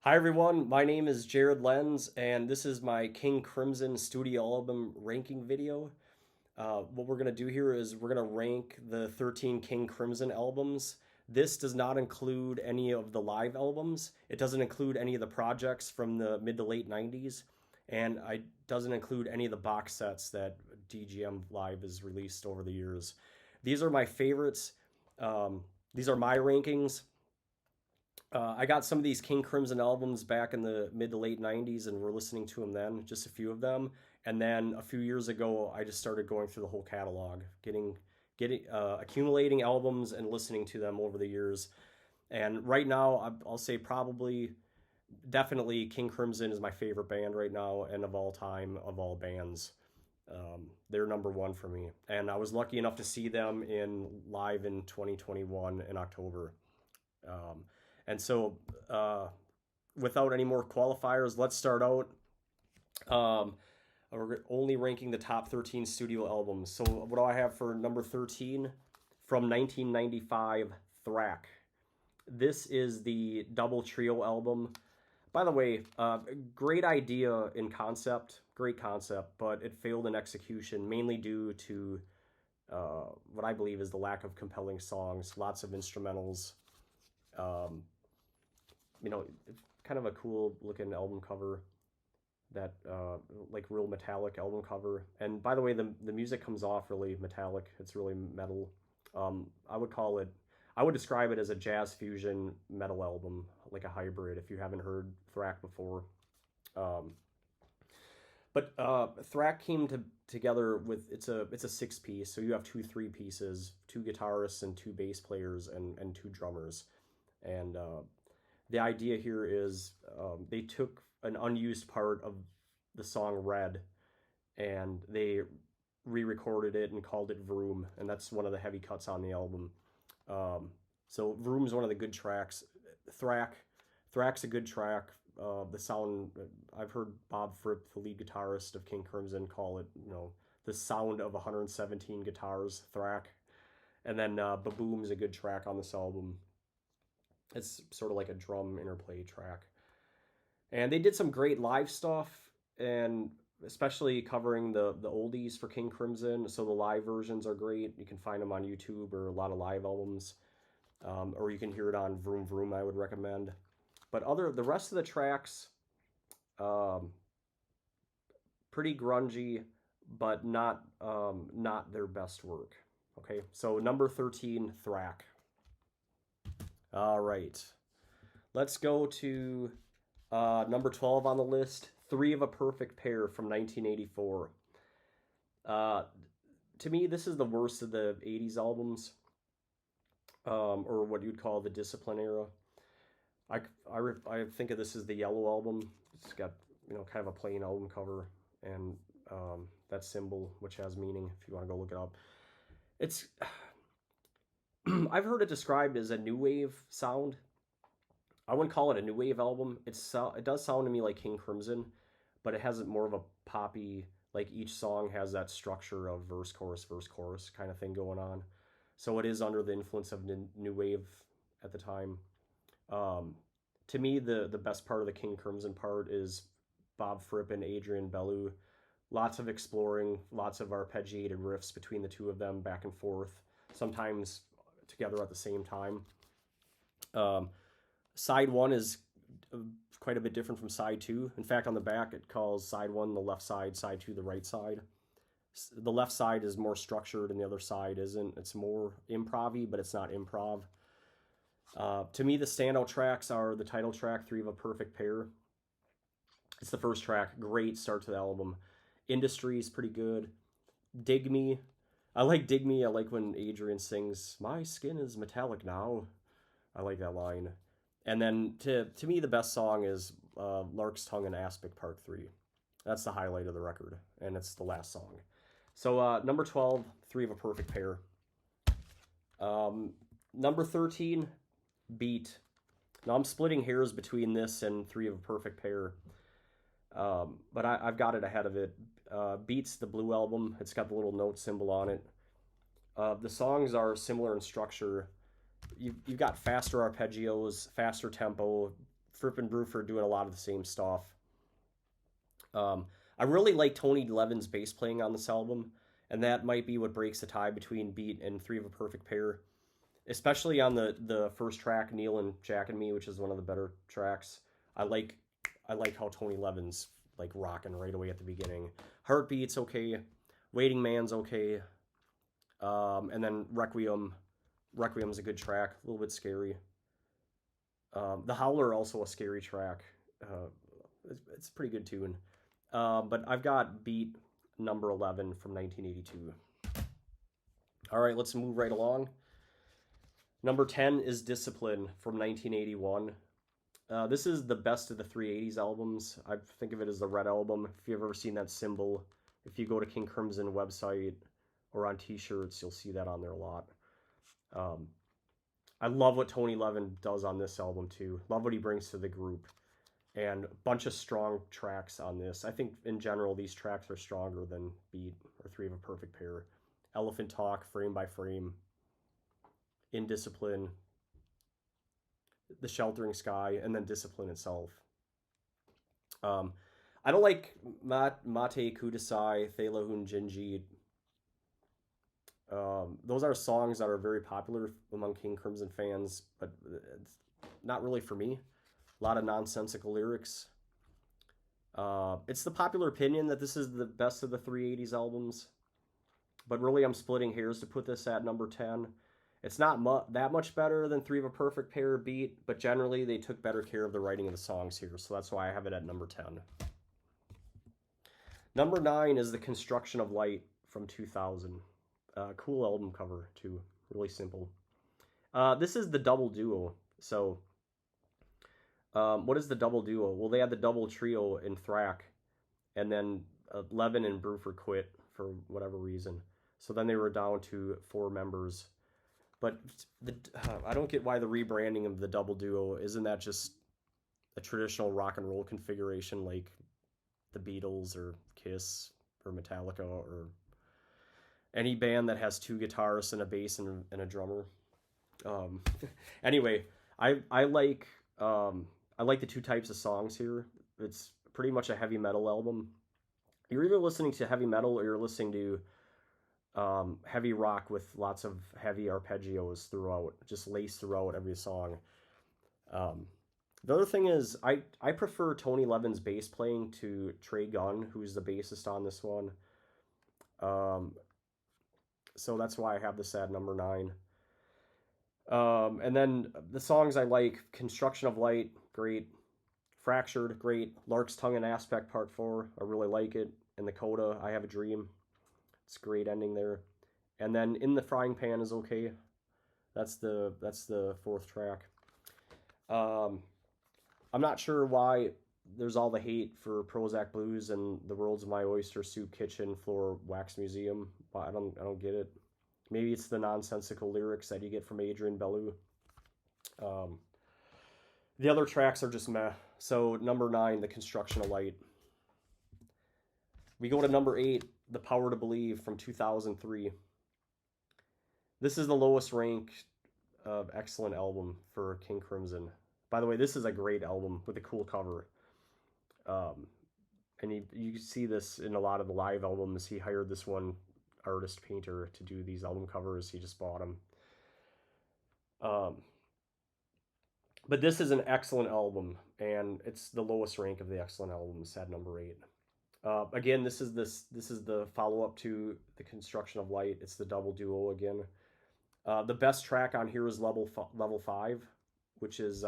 Hi everyone, my name is Jared Lenz, and this is my King Crimson studio album ranking video. What we're gonna do here is we're gonna rank the 13 King Crimson albums. This does not include any of the live albums. It doesn't include any of the projects from the mid to late 90s, and it doesn't include any of the box sets that DGM Live has released over the years. These are my favorites. These are my rankings. I got some of these King Crimson albums back in the mid to late 90s and we're listening to them then, just a few of them. And then a few years ago, I just started going through the whole catalog, accumulating albums and listening to them over the years. And right now, I'll say probably, definitely King Crimson is my favorite band right now and of all time, of all bands. They're number one for me. And I was lucky enough to see them in live in 2021 in October. Um, and so, without any more qualifiers, let's start out. Um, we're only ranking the top 13 studio albums. So, what do I have for number 13? From 1995, Thrack. This is the double trio album. By the way, great idea in concept, great concept, but it failed in execution mainly due to what I believe is the lack of compelling songs, lots of instrumentals. Um, kind of a cool looking album cover that like real metallic album cover. And by the way, the music comes off really metallic. It's really metal. I would call it. I would describe it as a jazz fusion metal album, like a hybrid. If you haven't heard Thrack before, um, but Thrack came together with it's a six piece. So you have two three pieces, two guitarists and two bass players and two drummers, and the idea here is they took an unused part of the song Red and they re-recorded it and called it Vroom, and that's one of the heavy cuts on the album. So Vroom's one of the good tracks. Thrack, Thrack's a good track. The sound, I've heard Bob Fripp, the lead guitarist of King Crimson, call it, the sound of 117 guitars, Thrack. And then Baboom's a good track on this album. It's sort of like a drum interplay track. And they did some great live stuff, and especially covering the oldies for King Crimson. So the live versions are great. You can find them on YouTube or a lot of live albums, or you can hear it on Vroom Vroom. I would recommend. But the rest of the tracks, um, pretty grungy, but not their best work. Okay, so number 13, Thrack. All right, let's go to number 12 on the list, Three of a Perfect Pair from 1984. Uh, to me, this is the worst of the 80s albums, or what you'd call the Discipline era. I think of this as the Yellow album. It's got, kind of a plain album cover and that symbol, which has meaning if you want to go look it up. It's, I've heard it described as a new wave sound. I wouldn't call it a new wave album. It does sound to me like King Crimson, but it has more of a poppy, like each song has that structure of verse chorus kind of thing going on. So it is under the influence of new wave at the time. Um, to me, the best part of the King Crimson part is Bob Fripp and Adrian Belew. Lots of exploring, lots of arpeggiated riffs between the two of them, back and forth, sometimes together at the same time. Um, Side one is quite a bit different from side two. In fact, on the back, it calls side one the left side two the right side. The left side is more structured and the other side isn't. It's more improv-y, but it's not improv. To me, the standout tracks are the title track, Three of a Perfect Pair. It's the first track. Great start to the album. Industry is pretty good. Dig Me. I like Dig Me. I like when Adrian sings, My skin is metallic now. I like that line. And then to me, the best song is Lark's Tongue and Aspic Part 3. That's the highlight of the record, and it's the last song. So number 12, Three of a Perfect Pair. Number 13, Beat. Now I'm splitting hairs between this and Three of a Perfect Pair, but I've got it ahead of it. Beat's the Blue album. It's got the little note symbol on it. The songs are similar in structure. You've got faster arpeggios, faster tempo, Fripp and Bruford doing a lot of the same stuff. I really like Tony Levin's bass playing on this album, and that might be what breaks the tie between Beat and Three of a Perfect Pair, especially on the first track, Neil and Jack and Me, which is one of the better tracks. I like I like how Tony Levin's like rocking right away at the beginning. Heartbeat's okay, Waiting Man's okay, and then Requiem's a good track, a little bit scary. The Howler also a scary track. It's a pretty good tune. But I've got Beat number 11 from 1982. All right, let's move right along. Number 10 is Discipline from 1981. This is the best of the 380s albums. I think of it as the Red Album. If you've ever seen that symbol, if you go to King Crimson website or on t-shirts, you'll see that on there a lot. I love what Tony Levin does on this album too. Love what he brings to the group. And a bunch of strong tracks on this. I think in general these tracks are stronger than Beat or Three of a Perfect Pair. Elephant Talk, Frame by Frame, Indiscipline, The Sheltering Sky, and then Discipline itself. I don't like Mate Kudasai, Thelahun Jinji. Those are songs that are very popular among King Crimson fans, but it's not really for me. A lot of nonsensical lyrics. It's the popular opinion that this is the best of the 380s albums, but really I'm splitting hairs to put this at number 10. It's not that much better than Three of a Perfect Pair Beat, but generally they took better care of the writing of the songs here, so that's why I have it at number 10. Number 9 is The Construction of Light from 2000. Cool album cover, too. Really simple. This is the double duo. So, what is the double duo? Well, they had the double trio in Thrak, and then Levin and Bruford quit for whatever reason. So then they were down to 4 members. But I don't get why the rebranding of the double duo. Isn't that just a traditional rock and roll configuration like the Beatles or Kiss or Metallica or any band that has 2 guitarists and a bass and a drummer? Anyway, I like the 2 types of songs here. It's pretty much a heavy metal album. You're either listening to heavy metal or you're listening to heavy rock with lots of heavy arpeggios throughout, just laced throughout every song. The other thing is, I prefer Tony Levin's bass playing to Trey Gunn, who's the bassist on this one. So that's why I have this at number 9. And then the songs I like: Construction of Light, great. Fractured, great. Lark's Tongue and Aspect Part 4, I really like it. And the Coda, I Have a Dream. It's a great ending there. And then In the Frying Pan is okay. That's the 4th track. I'm not sure why there's all the hate for Prozac Blues and The World's My Oyster, Soup Kitchen, Floor Wax Museum. But I don't get it. Maybe it's the nonsensical lyrics that you get from Adrian Belew. The other tracks are just meh. So number 9, The Construction of Light. We go to number 8, The Power to Believe from 2003. This is the lowest ranked excellent album for King Crimson. By the way, this is a great album with a cool cover. And you see this in a lot of the live albums. He hired this one artist painter to do these album covers. He just bought them. But this is an excellent album, and it's the lowest rank of the excellent albums at number 8. Again, this is the follow-up to The Construction of Light. It's the double duo again. The best track on here is level 5, which is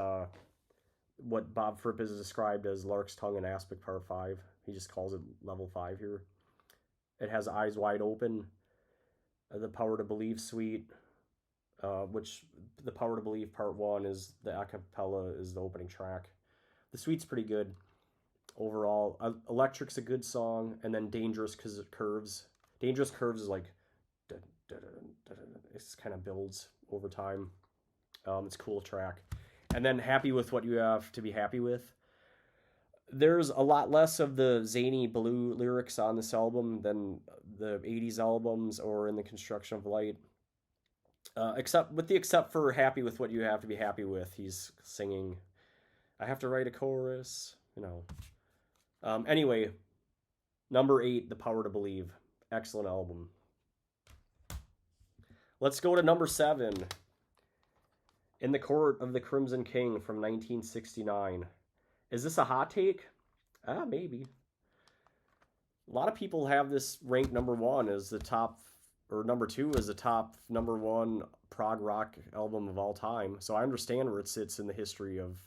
what Bob Fripp has described as Lark's Tongue and Aspect Part 5. He just calls it level 5 here. It has Eyes Wide Open, The Power to Believe suite, which The Power to Believe Part 1 is the acapella, is the opening track. The suite's pretty good overall. Electric's a good song, and then Dangerous Curves. Dangerous Curves is like, it kind of builds over time. It's a cool track. And then Happy With What You Have to Be Happy With. There's a lot less of the zany Belew lyrics on this album than the 80s albums or in The Construction of Light. Except for Happy With What You Have to Be Happy With, he's singing I have to write a chorus, you know. Anyway, number 8, The Power to Believe. Excellent album. Let's go to number 7, In the Court of the Crimson King from 1969. Is this a hot take? Maybe. A lot of people have this ranked number 1 as the top, or number 2 as the top number 1 prog rock album of all time. So I understand where it sits in the history of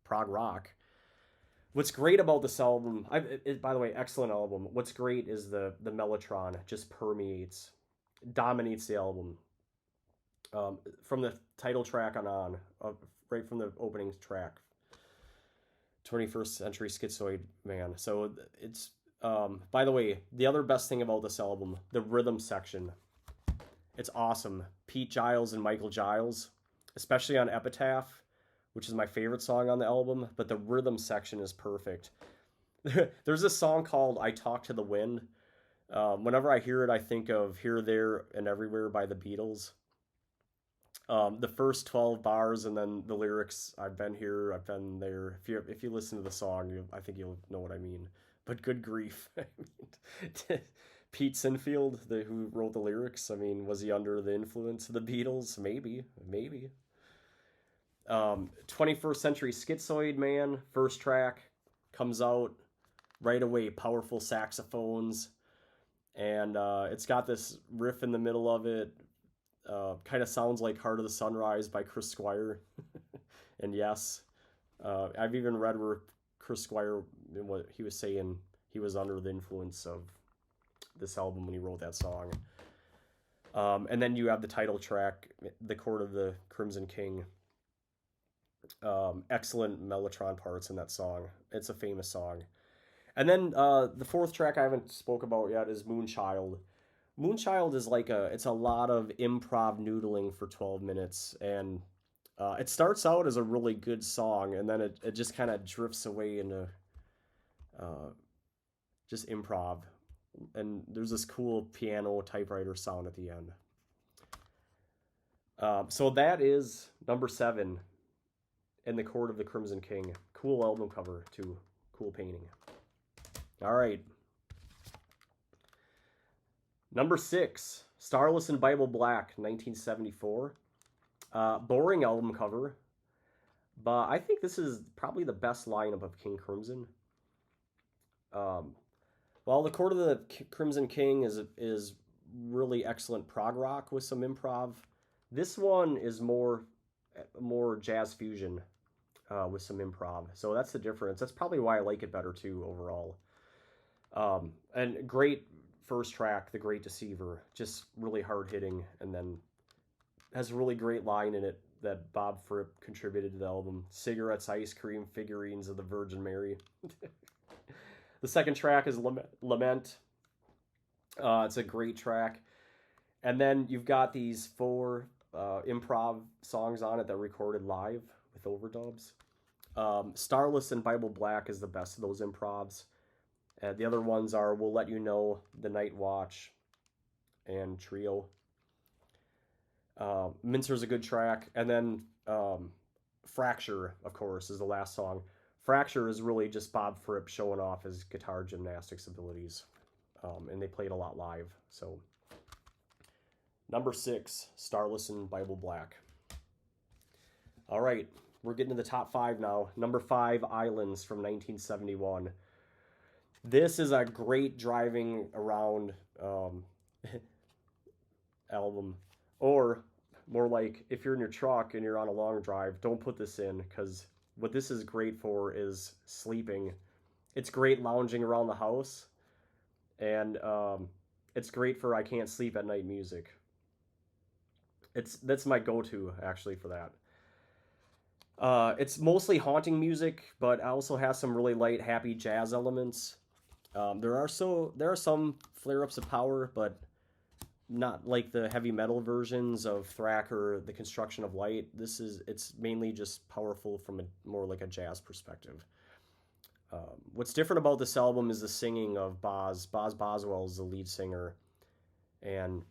prog rock. What's great about this album, by the way, excellent album. What's great is the mellotron just permeates, dominates the album. From the title track on, right from the opening track, 21st Century Schizoid Man. So it's, by the way, the other best thing about this album, the rhythm section. It's awesome. Pete Giles and Michael Giles, especially on Epitaph, which is my favorite song on the album, but the rhythm section is perfect. There's this song called I Talk to the Wind. Whenever I hear it, I think of Here, There, and Everywhere by the Beatles. The first 12 bars and then the lyrics, I've been here, I've been there. If you listen to the song, I think you'll know what I mean. But good grief. Pete Sinfield, who wrote the lyrics, I mean, was he under the influence of the Beatles? Maybe. 21st Century Schizoid Man, first track, comes out right away, powerful saxophones, and it's got this riff in the middle of it, kind of sounds like Heart of the Sunrise by Chris Squire. And yes, I've even read where Chris Squire, what he was saying, he was under the influence of this album when he wrote that song. And then you have the title track, The Court of the Crimson King. Excellent mellotron parts in that song. It's a famous song. And then the fourth track I haven't spoke about yet is Moonchild. Moonchild is it's a lot of improv noodling for 12 minutes, and it starts out as a really good song, and then it just kind of drifts away into just improv, and there's this cool piano typewriter sound at the end. So that is number 7, In the Court of the Crimson King. Cool album cover too. Cool painting. All right. Number 6, Starless in Bible Black, 1974. Boring album cover, but I think this is probably the best lineup of King Crimson. While The Court of the Crimson King is really excellent prog rock with some improv, this one is more jazz fusion with some improv. So that's the difference. That's probably why I like it better too overall. And great first track, The Great Deceiver, just really hard hitting, and then has a really great line in it that Bob Fripp contributed to the album: cigarettes, ice cream, figurines of the Virgin Mary. The second track is Lament. It's a great track. And then you've got these 4 improv songs on it that recorded live with overdubs. Starless and Bible Black is the best of those improvs. The other ones are We'll Let You Know, The Night Watch, and Trio. Mincer's a good track. And then Fracture, of course, is the last song. Fracture is really just Bob Fripp showing off his guitar gymnastics abilities. And they played a lot live. So, number 6, Starless and Bible Black. All right, we're getting to the top 5 now. Number 5, Islands from 1971. This is a great driving around album. Or more like, if you're in your truck and you're on a long drive, don't put this in, because what this is great for is sleeping. It's great lounging around the house, and it's great for I can't sleep at night music. That's my go-to actually for that. It's mostly haunting music, but also has some really light, happy jazz elements. There are some flare-ups of power, but not like the heavy metal versions of Thrack or The Construction of Light. It's mainly just powerful from more like a jazz perspective. What's different about this album is the singing of Boz. Boz Boswell is the lead singer, and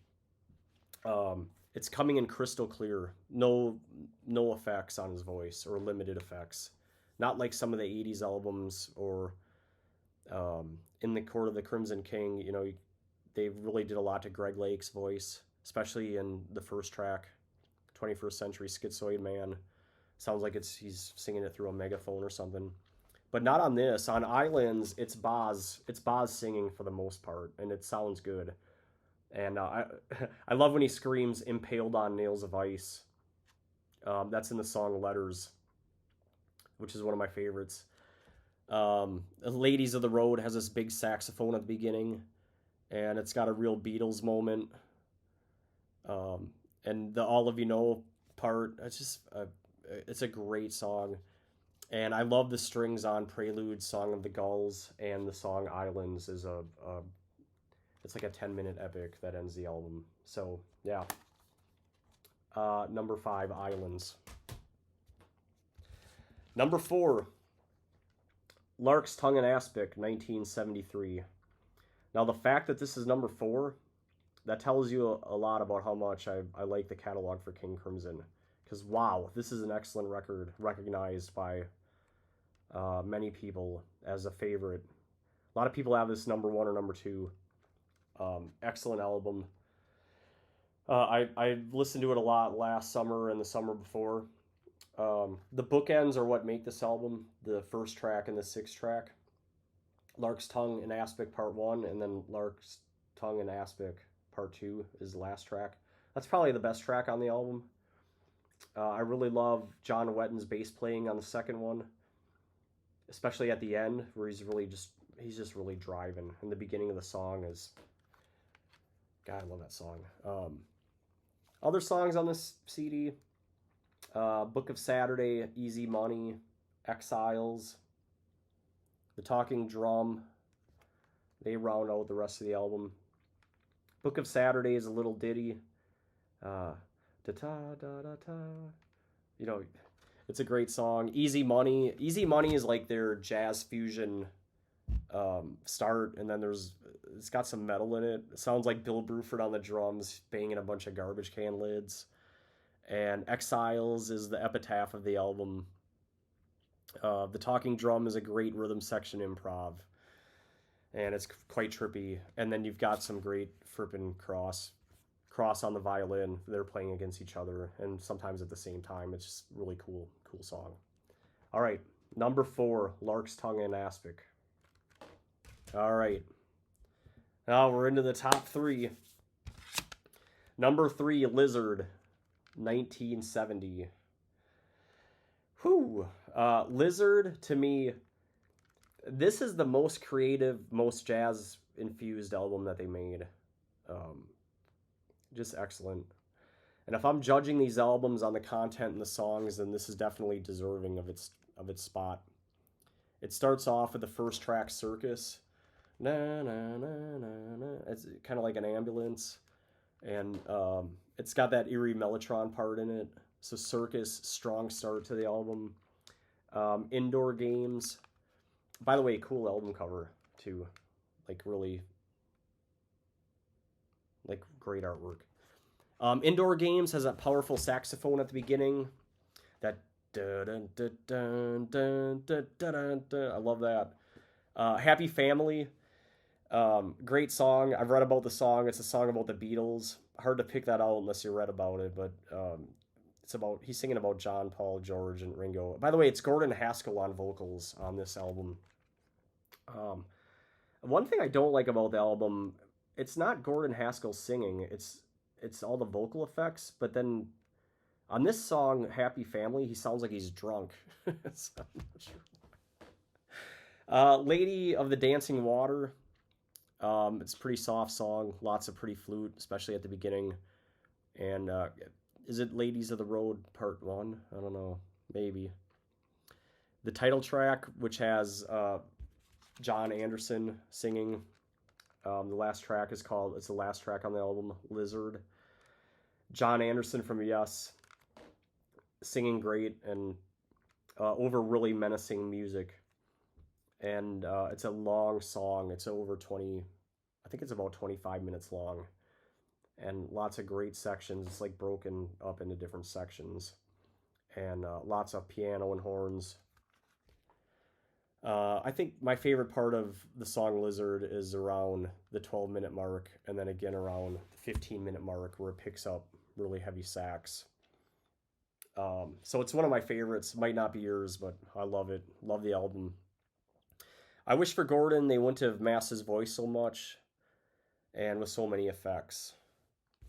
it's coming in crystal clear. No effects on his voice, or limited effects. not like some of the 80s albums or In the Court of the Crimson King. You know, they really did a lot to Greg Lake's voice, especially in the first track, 21st Century Schizoid Man. Sounds like he's singing it through a megaphone or something. But not on this. On Islands, it's Boz. It's Boz singing for the most part, and it sounds good. And I love when he screams "impaled on nails of ice." That's in the song "Letters," which is one of my favorites. "Ladies of the Road" has this big saxophone at the beginning, and it's got a real Beatles moment. And the "All of You Know" part, it's a great song. And I love the strings on Prelude, Song of the Gulls, and the song Islands is it's like a 10-minute epic that ends the album. So, yeah. Number 5, Islands. Number 4, Lark's Tongue and Aspic, 1973. Now, the fact that this is number 4, that tells you a lot about how much I like the catalog for King Crimson. Because, wow, this is an excellent record, recognized by many people as a favorite. A lot of people have this number 1 or number 2. Excellent album. I listened to it a lot last summer and the summer before. The bookends are what make this album, the first track and the sixth track. Lark's Tongue and Aspic Part 1, and then Lark's Tongue and Aspic Part 2 is the last track. That's probably the best track on the album. I really love John Wetton's bass playing on the second one, especially at the end where he's just really driving. And the beginning of the song is, God, I love that song. Other songs on this CD, Book of Saturday, Easy Money, Exiles, The Talking Drum. They round out the rest of the album. Book of Saturday is a little ditty. Da-ta-da-da-ta. You know, it's a great song. Easy Money. Easy Money is like their jazz fusion start, and then it's got some metal in it. It sounds like Bill Bruford on the drums banging a bunch of garbage can lids. And Exiles is the epitaph of the album. The Talking Drum is a great rhythm section improv, and it's quite trippy. And then you've got some great Fripp and Cross on the violin. They're playing against each other, and sometimes at the same time. It's just really cool song. All right, number 4, Lark's Tongue and Aspic. All right, now we're into the top 3. Number 3, Lizard, 1970. Whew. Lizard, to me, this is the most creative, most jazz-infused album that they made. Just excellent. And if I'm judging these albums on the content and the songs, then this is definitely deserving of its spot. It starts off with the first track, Circus. Na, na, na, na, na. It's kind of like an ambulance. And it's got that eerie Mellotron part in it. So Circus, strong start to the album. Indoor Games. By the way, cool album cover, too. Like, really, like, great artwork. Indoor Games has a powerful saxophone at the beginning. That dun dun dun dun dun dun dun. I love that. Happy Family. Great song. I've read about the song. It's a song about the Beatles. Hard to pick that out unless you read about it, but he's singing about John, Paul, George, and Ringo. By the way, it's Gordon Haskell on vocals on this album. One thing I don't like about the album, it's not Gordon Haskell singing. It's all the vocal effects, but then on this song, Happy Family, he sounds like he's drunk. So I'm not sure. Lady of the Dancing Water. It's a pretty soft song, lots of pretty flute, especially at the beginning. And is it Ladies of the Road Part 1? I don't know, maybe. The title track, which has John Anderson singing. The last track it's the last track on the album, Lizard. John Anderson from Yes, singing great and over really menacing music. And it's a long song. It's over 20, I think it's about 25 minutes long. And lots of great sections. It's like broken up into different sections. And lots of piano and horns. I think my favorite part of the song Lizard is around the 12-minute mark, and then again around the 15-minute mark where it picks up really heavy sax. So it's one of my favorites. Might not be yours, but I love it. Love the album. I wish for Gordon they wouldn't have masked his voice so much and with so many effects.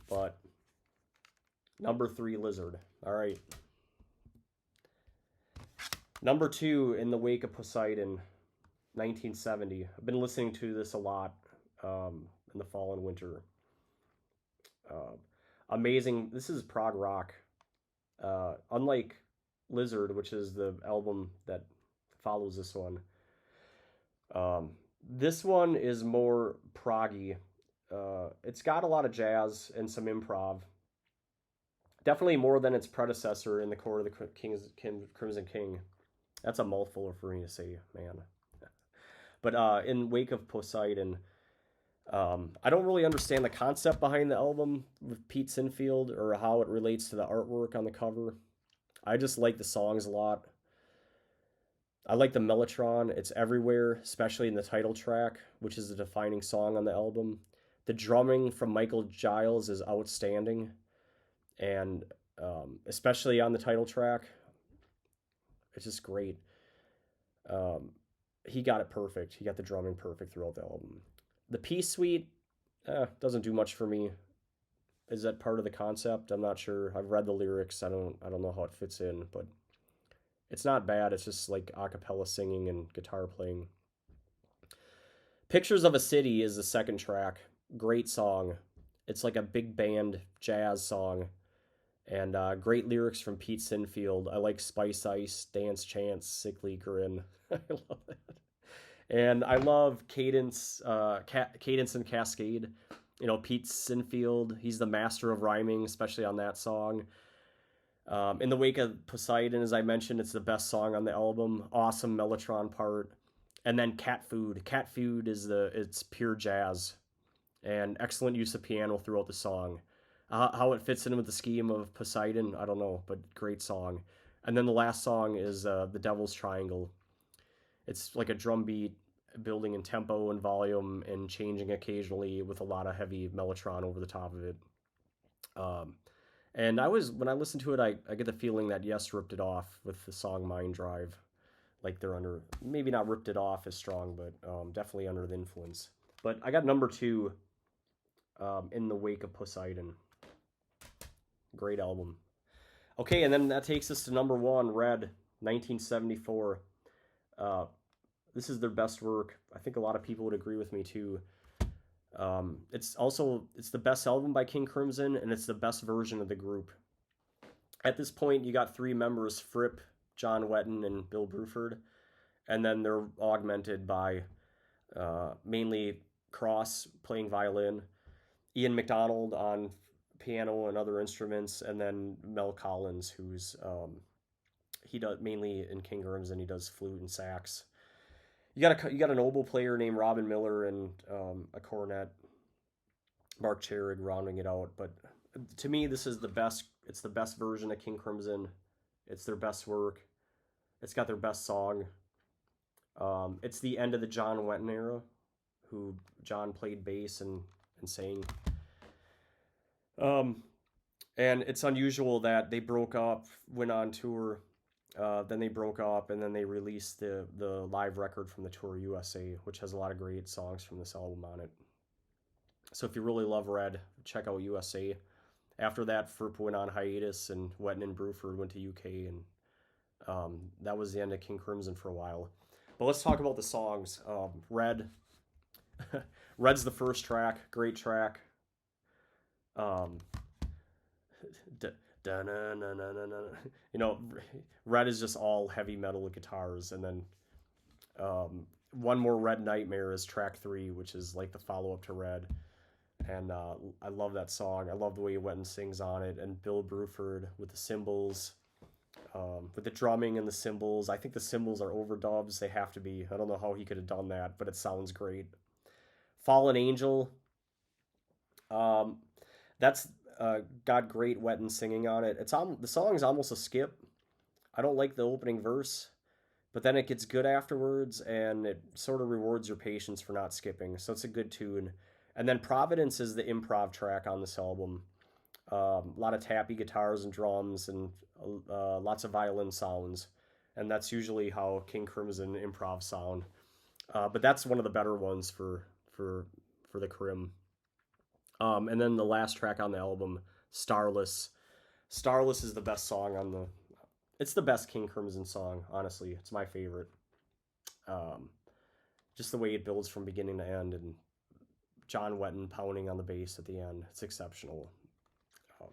But number three, Lizard. All right. Number two, In the Wake of Poseidon, 1970. I've been listening to this a lot in the fall and winter. Uh, Amazing. This is prog rock. Unlike Lizard, which is the album that follows this one, um, this one is more proggy. It's got a lot of jazz and some improv. Definitely more than its predecessor in the core of the Crimson King. That's a mouthful for me to say, man. But in Wake of Poseidon, I don't really understand the concept behind the album with Pete Sinfield or how it relates to the artwork on the cover. I just like the songs a lot. I like the Mellotron. It's everywhere, especially in the title track, which is the defining song on the album. The drumming from Michael Giles is outstanding, and especially on the title track, it's just great. Um, he got it perfect. He got the drumming perfect throughout the album. The Peace Suite doesn't do much for me. Is that part of the concept? I'm not sure. I've read the lyrics. I don't know how it fits in, but it's not bad. It's just like a cappella singing and guitar playing. Pictures of a City is the second track. Great song. It's like a big band jazz song. And great lyrics from Pete Sinfield. I like Spice Ice, Dance Chance, Sickly Grin. I love that. And I love Cadence and Cascade. You know, Pete Sinfield, he's the master of rhyming, especially on that song. In the Wake of Poseidon, as I mentioned, it's the best song on the album. Awesome Mellotron part. And then Cat Food. Cat Food it's pure jazz and excellent use of piano throughout the song. How it fits in with the scheme of Poseidon, I don't know, but great song. And then the last song is The Devil's Triangle. It's like a drum beat building in tempo and volume and changing occasionally with a lot of heavy Mellotron over the top of it. Um, and when I listen to it, I get the feeling that Yes ripped it off with the song Mind Drive. Like they're under, maybe not ripped it off as strong, but definitely under the influence. But I got number two, In the Wake of Poseidon. Great album. Okay, and then that takes us to number one, Red, 1974. This is their best work. I think a lot of people would agree with me too. It's the best album by King Crimson, and it's the best version of the group. At this point, you got three members: Fripp, John Wetton, and Bill Bruford, and then they're augmented by mainly Cross playing violin, Ian MacDonald on piano and other instruments, and then Mel Collins, who's he does mainly in King Crimson. He does flute and sax. You got an oboe player named Robin Miller and a cornet, Mark Cherig, rounding it out. But to me, this is the best. It's the best version of King Crimson. It's their best work. It's got their best song. It's the end of the John Wetton era, who John played bass and sang. And it's unusual that they broke up, went on tour, then they broke up, and then they released the live record from the tour USA, which has a lot of great songs from this album on it. So if you really love Red, check out USA. After that, Fripp went on hiatus, and Wetton and Bruford went to UK, and that was the end of King Crimson for a while. But let's talk about the songs. Red. Red's the first track. Great track. You know, Red is just all heavy metal guitars, and then One More Red Nightmare is track 3, which is like the follow-up to Red. And I love that song. I love the way Wetton sings on it, and Bill Bruford with the cymbals, with the drumming and the cymbals. I think the cymbals are overdubs. They have to be. I don't know how he could have done that, but it sounds great. Fallen Angel. That's got great Wetton singing on it. The song's almost a skip. I don't like the opening verse, but then it gets good afterwards, and it sort of rewards your patience for not skipping. So it's a good tune. And then Providence is the improv track on this album. A lot of tappy guitars and drums, and lots of violin sounds, and that's usually how King Crimson improv sound. But that's one of the better ones for the Crim. And then the last track on the album, Starless. Starless is the best song on the. It's the best King Crimson song, honestly. It's my favorite. Um, just the way it builds from beginning to end, and John Wetton pounding on the bass at the end. It's exceptional. Um,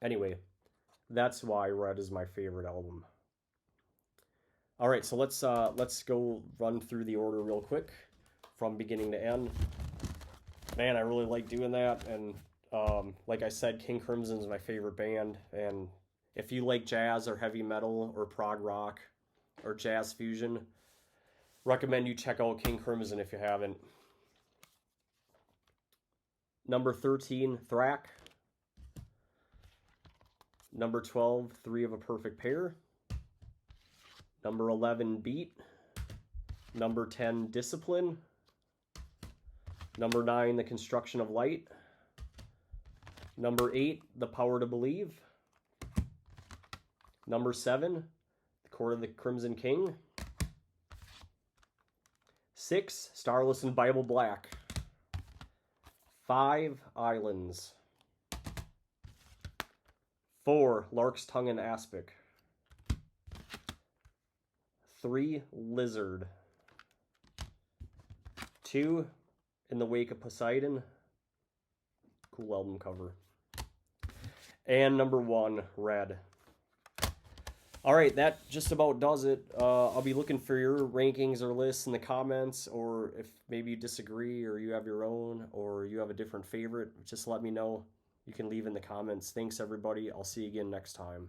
anyway, that's why Red is my favorite album. All right, so let's go run through the order real quick from beginning to end. Man, I really like doing that, and like I said, King Crimson is my favorite band, and if you like jazz or heavy metal or prog rock or jazz fusion, recommend you check out King Crimson if you haven't. Number 13, Thrack. Number 12, Three of a Perfect Pair. Number 11, Beat. Number 10, Discipline. Number 9, The Construction of Light. Number 8, The Power to Believe. Number 7, The Court of the Crimson King. 6, Starless and Bible Black. 5, Islands. 4, Lark's Tongue and Aspic. 3, Lizard. 2, In the Wake of Poseidon. Cool album cover. And number 1, Red. All right, that just about does it. I'll be looking for your rankings or lists in the comments, or if maybe you disagree or you have your own or you have a different favorite, just let me know. You can leave in the comments. Thanks, everybody. I'll see you again next time.